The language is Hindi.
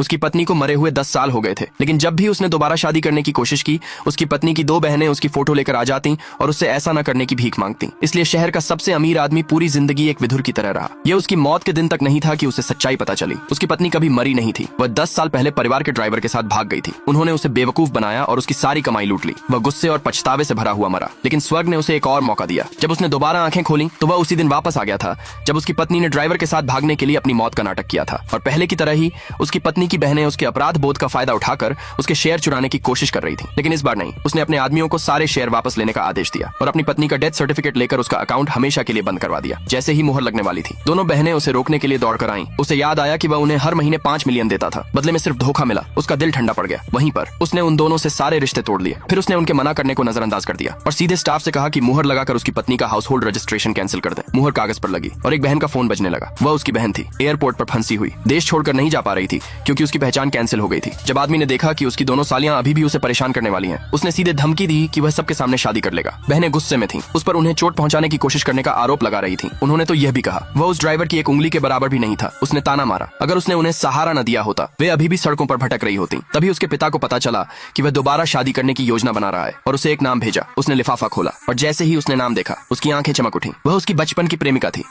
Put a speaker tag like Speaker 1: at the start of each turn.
Speaker 1: उसकी पत्नी को मरे हुए 10 साल हो गए थे, लेकिन जब भी उसने दोबारा शादी करने की कोशिश की, उसकी पत्नी की 2 बहनें उसकी फोटो लेकर आ जाती और उससे ऐसा न करने की भीख मांगती। इसलिए शहर का सबसे अमीर आदमी पूरी जिंदगी एक विधुर की तरह रहा। यह उसकी मौत के दिन तक नहीं था कि उसे सच्चाई पता चली। उसकी पत्नी कभी मरी नहीं थी। वह 10 साल पहले परिवार के ड्राइवर के साथ भाग गई थी। उन्होंने उसे बेवकूफ बनाया और उसकी सारी कमाई लूट ली। वह गुस्से और पछतावे से भरा हुआ मरा, लेकिन स्वर्ग ने उसे एक और मौका दिया। जब उसने दोबारा आंखें खोली तो वह उसी दिन वापस आ गया था जब उसकी पत्नी ने ड्राइवर के साथ भागने के लिए अपनी मौत का नाटक किया था। और पहले की तरह ही उसकी पत्नी की बहनें उसके अपराध बोध का फायदा उठाकर उसके शेयर चुराने की कोशिश कर रही थी। लेकिन इस बार नहीं, उसने अपने आदमियों को सारे शेयर वापस लेने का आदेश दिया और अपनी पत्नी का डेथ सर्टिफिकेट लेकर उसका अकाउंट हमेशा के लिए बंद करवा दिया। जैसे ही मुहर लगने वाली थी, दोनों बहनें उसे रोकने के लिए दौड़कर आईं। उसे याद आया कि वह उन्हें हर महीने 5 मिलियन देता था, बदले में सिर्फ धोखा मिला। उसका दिल ठंडा पड़ गया। वहीं पर उसने उन दोनों से सारे रिश्ते तोड़ लिए। फिर उसने उनके मना करने को नजरअंदाज कर दिया और सीधे स्टाफ से कहा कि मुहर लगाकर उसकी पत्नी का हाउस होल्ड रजिस्ट्रेशन कैंसिल कर दे। मुहर कागज पर लगी और एक बहन का फोन बजने लगा। वह उसकी बहन थी, एयरपोर्ट पर फंसी हुई, देश छोड़कर नहीं जा पा रही थी क्योंकि उसकी पहचान कैंसिल हो गई थी। जब आदमी ने देखा कि उसकी दोनों सालियां अभी भी उसे परेशान करने वाली हैं, उसने सीधे धमकी दी कि वह सबके सामने शादी कर लेगा। बहनें गुस्से में थीं। उस पर उन्हें चोट पहुंचाने की कोशिश करने का आरोप लगा रही थीं। उन्होंने तो यह भी कहा वह उस ड्राइवर की एक उंगली के बराबर भी नहीं था। उसने ताना मारा, अगर उसने उन्हें सहारा न दिया होता वे अभी भी सड़कों पर भटक रही होती। तभी उसके पिता को पता चला कि वह दोबारा शादी करने की योजना बना रहा है और उसे एक नाम भेजा। उसने लिफाफा खोला और जैसे ही उसने नाम देखा, उसकी आंखें चमक उठी। वह उसकी बचपन की प्रेमिका थी।